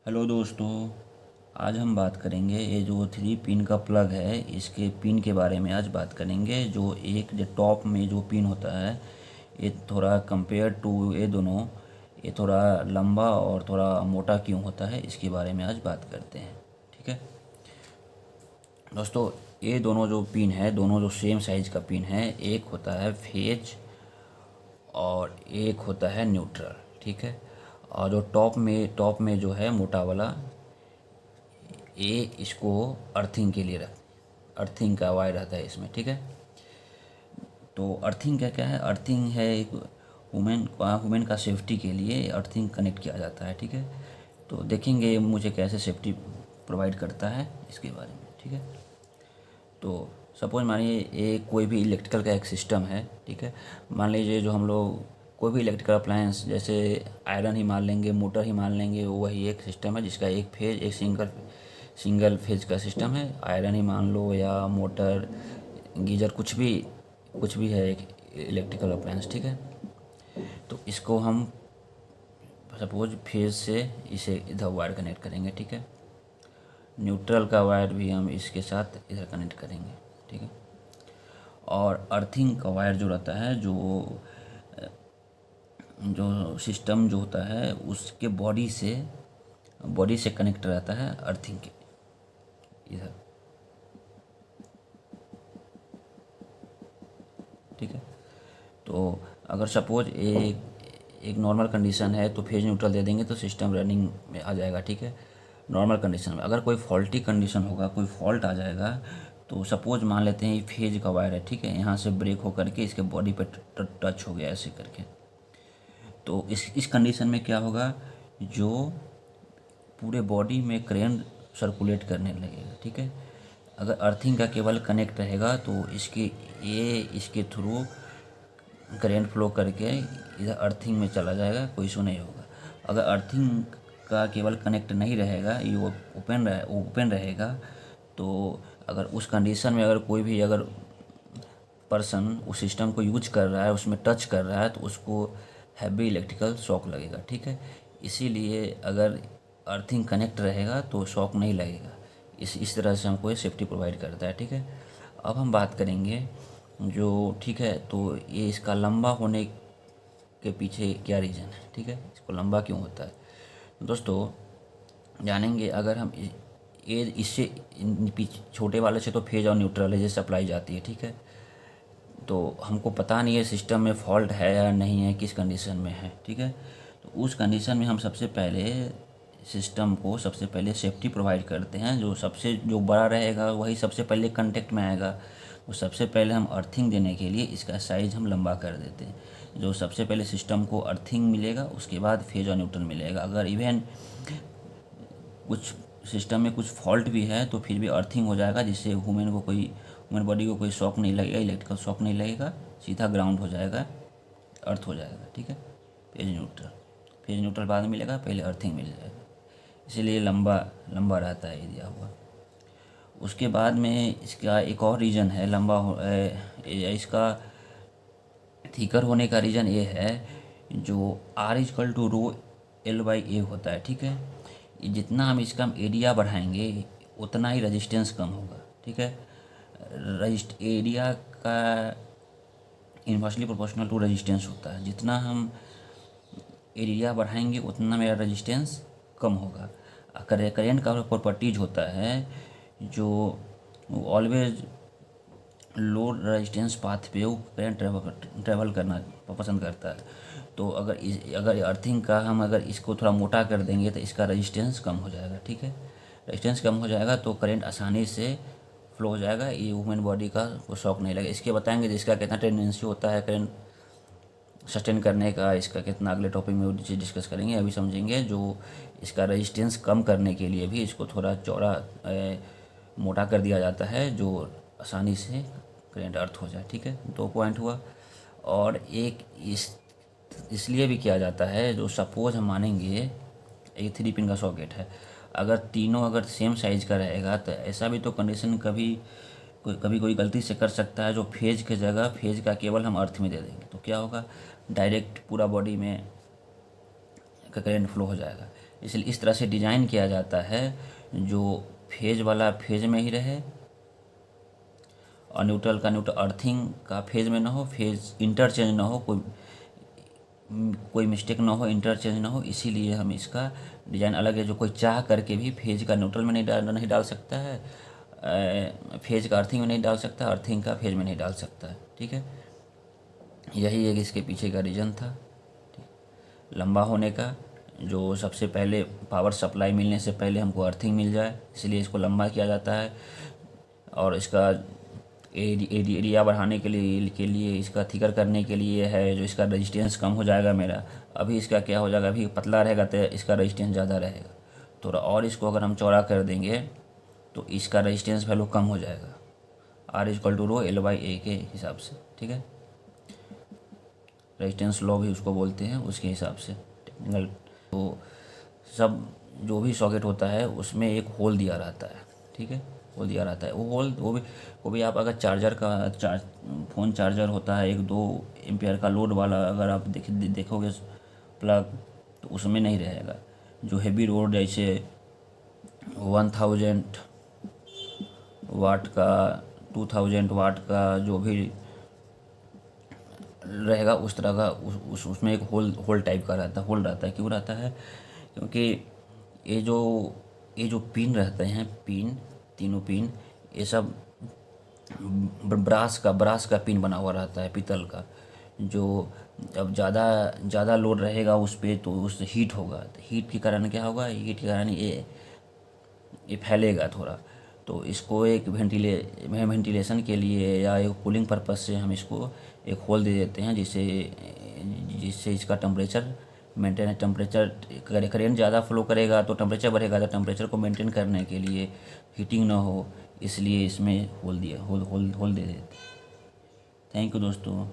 Hello दोस्तों। आज हम बात करेंगे ये जो 3 पिन का प्लग है इसके पिन के बारे में आज बात करेंगे। जो टॉप में जो पिन होता है ये थोड़ा कंपेयर टू ये दोनों ये थोड़ा लंबा और थोड़ा मोटा क्यों होता है इसके बारे में आज बात करते हैं। ठीक है दोस्तों, ये दोनों जो पिन है दोनों जो सेम साइज़ का पिन है, एक होता है फेज और एक होता है न्यूट्रल। ठीक है, और जो टॉप में जो है मोटा वाला ये इसको अर्थिंग के लिए रख अर्थिंग का वायर रहता है इसमें। ठीक है, तो अर्थिंग क्या क्या है? अर्थिंग है एक वुमेन का सेफ्टी के लिए अर्थिंग कनेक्ट किया जाता है। ठीक है, तो देखेंगे मुझे कैसे सेफ्टी प्रोवाइड करता है इसके बारे में। ठीक है, तो सपोज मानिए ये कोई भी इलेक्ट्रिकल का एक सिस्टम है। ठीक है, मान लीजिए जो हम लोग कोई भी इलेक्ट्रिकल अप्लायंस जैसे आयरन ही मान लेंगे, मोटर ही मान लेंगे, वही एक सिस्टम है जिसका एक फेज एक सिंगल फेज का सिस्टम है। आयरन ही मान लो या मोटर, गीजर, कुछ भी है एक इलेक्ट्रिकल अप्लायंस। ठीक है, तो इसको हम सपोज फेज से इसे इधर वायर कनेक्ट करेंगे। ठीक है, न्यूट्रल का वायर भी हम इसके साथ इधर कनेक्ट करेंगे। ठीक है, और अर्थिंग का वायर जो रहता है जो सिस्टम जो होता है उसके बॉडी से कनेक्ट रहता है अर्थिंग के इधर। ठीक है, तो अगर सपोज एक नॉर्मल कंडीशन है तो फेज न्यूट्रल दे देंगे तो सिस्टम रनिंग में आ जाएगा। ठीक है, नॉर्मल कंडीशन में अगर कोई फॉल्टी कंडीशन होगा, कोई फॉल्ट आ जाएगा, तो सपोज मान लेते हैं ये फेज का वायर है। ठीक है, यहाँ से ब्रेक हो करके इसके बॉडी पे टच हो गया ऐसे करके, तो इस कंडीशन में क्या होगा, जो पूरे बॉडी में करंट सर्कुलेट करने लगेगा। ठीक है, अगर अर्थिंग का केबल कनेक्ट रहेगा तो इसके थ्रू करंट फ्लो करके इधर अर्थिंग में चला जाएगा, कोई इशू नहीं होगा। अगर अर्थिंग का केबल कनेक्ट नहीं रहेगा, ये ओपन रहेगा, तो अगर उस कंडीशन में अगर कोई भी अगर पर्सन उस सिस्टम को यूज कर रहा है, उसमें टच कर रहा है, तो उसको हैवी इलेक्ट्रिकल शॉक लगेगा। ठीक है, इसीलिए अगर अर्थिंग कनेक्ट रहेगा तो शॉक नहीं लगेगा। इस तरह से हमको ये सेफ्टी प्रोवाइड करता है। ठीक है, अब हम बात करेंगे ठीक है, तो ये इसका लंबा होने के पीछे क्या रीज़न है। ठीक है, इसको लंबा क्यों होता है दोस्तों, जानेंगे। अगर हम ये इससे छोटे वाले से तो फेज और न्यूट्रल है जैसे सप्लाई जाती है। ठीक है, तो हमको पता नहीं है सिस्टम में फॉल्ट है या नहीं है, किस कंडीशन में है। ठीक है, तो उस कंडीशन में हम सबसे पहले सेफ्टी प्रोवाइड करते हैं। जो बड़ा रहेगा वही सबसे पहले कांटेक्ट में आएगा, तो सबसे पहले हम अर्थिंग देने के लिए इसका साइज़ हम लंबा कर देते हैं। जो सबसे पहले सिस्टम को अर्थिंग मिलेगा, उसके बाद फेज और न्यूट्रल मिलेगा। अगर इवन कुछ सिस्टम में कुछ फॉल्ट भी है तो फिर भी अर्थिंग हो जाएगा, जिससे ह्यूमन बॉडी को कोई शॉक नहीं लगेगा, इलेक्ट्रिकल शॉक नहीं लगेगा, सीधा ग्राउंड हो जाएगा, अर्थ हो जाएगा। ठीक है, फेज न्यूट्रल बाद में मिलेगा, पहले अर्थिंग मिल जाएगा, इसीलिए लंबा लंबा रहता है ये दिया हुआ। उसके बाद में इसका एक और रीज़न है इसका थिकर होने का रीज़न ये है, जो R=ρL/A होता है। ठीक है, जितना हम इसका एरिया बढ़ाएंगे उतना ही रेजिस्टेंस कम होगा। ठीक है, एरिया का इन्वर्सली प्रोपोर्शनल टू रेजिस्टेंस होता है। जितना हम एरिया बढ़ाएंगे उतना मेरा रेजिस्टेंस कम होगा। करेंट का प्रॉपर्टीज होता है जो ऑलवेज लो रेजिस्टेंस पाथ पे वो करंट ट्रेवल करना पसंद करता है। तो अगर अर्थिंग का हम अगर इसको थोड़ा मोटा कर देंगे तो इसका रेजिस्टेंस कम हो जाएगा। ठीक है, रेजिस्टेंस कम हो जाएगा तो करंट आसानी से फ्लो हो जाएगा, ये ह्यूमन बॉडी का को शॉक नहीं लगेगा। इसके बताएंगे इसका कितना टेंडेंसी होता है करंट सस्टेन करने का, इसका कितना अगले टॉपिक में डिस्कस करेंगे। अभी समझेंगे जो इसका रेजिस्टेंस कम करने के लिए भी इसको थोड़ा चौड़ा मोटा कर दिया जाता है, जो आसानी से करंट अर्थ हो जाए। ठीक है, 2 पॉइंट हुआ। और एक इसलिए भी किया जाता है, जो सपोज हम मानेंगे एक 3 पिन का सॉकेट है, अगर तीनों अगर सेम साइज़ का रहेगा तो ऐसा भी तो कंडीशन कभी कोई गलती से कर सकता है, जो फेज के जगह फेज का केबल हम अर्थ में दे देंगे तो क्या होगा, डायरेक्ट पूरा बॉडी में करंट फ्लो हो जाएगा। इसलिए इस तरह से डिज़ाइन किया जाता है जो फेज वाला फेज में ही रहे और न्यूट्रल का न्यूट्रल, अर्थिंग का फेज में ना हो, फेज इंटरचेंज ना हो, कोई मिस्टेक ना हो, इंटरचेंज ना हो। इसीलिए हम इसका डिज़ाइन अलग है, जो कोई चाह करके भी फेज का न्यूट्रल में नहीं डाल सकता है, फेज का अर्थिंग में नहीं डाल सकता, अर्थिंग का फेज में नहीं डाल सकता है। ठीक है, यही एक इसके पीछे का रीज़न था। लंबा होने का, जो सबसे पहले पावर सप्लाई मिलने से पहले हमको अर्थिंग मिल जाए, इसलिए इसको लंबा किया जाता है। और इसका एरिया बढ़ाने के लिए इसका थिकर करने के लिए है, जो इसका रेजिस्टेंस कम हो जाएगा मेरा। अभी इसका क्या हो जाएगा, अभी पतला रहेगा तो इसका रेजिस्टेंस ज़्यादा रहेगा, थोड़ा और इसको अगर हम चौड़ा कर देंगे तो इसका रेजिस्टेंस वैल्यू कम हो जाएगा, R=ρ L/A के हिसाब से। ठीक है, रेजिस्टेंस लॉ भी उसको बोलते हैं, उसके हिसाब से टेक्निकल। तो सब जो भी सॉकेट होता है उसमें एक होल दिया रहता है। ठीक है, होल दिया रहता है, वो होल वो भी आप अगर फ़ोन चार्जर होता है 1-2 एम्पियर का लोड वाला, अगर आप देखोगे प्लग, तो उसमें नहीं रहेगा। जो हेवी लोड जैसे 1000 वाट का, 2000 वाट का जो भी रहेगा उस तरह का उसमें एक होल टाइप का रहता है। क्यों रहता है? क्योंकि ये जो पिन रहते हैं, तीनों पिन, ये सब ब्रास का पिन बना हुआ रहता है, पीतल का। जो अब ज़्यादा लोड रहेगा उस पर तो उससे हीट होगा, तो हीट के कारण क्या होगा, हीट के कारण ये फैलेगा थोड़ा। तो इसको एक वेंटिलेशन के लिए या एक कूलिंग पर्पस से हम इसको एक होल दे देते हैं, जिससे इसका टेम्परेचर मेंटेन, करेंट ज़्यादा फ्लो करेगा तो टेम्परेचर बढ़ेगा, तो टेम्परेचर को मेंटेन करने के लिए, हीटिंग ना हो, इसलिए इसमें होल दे देते। थैंक यू दोस्तों।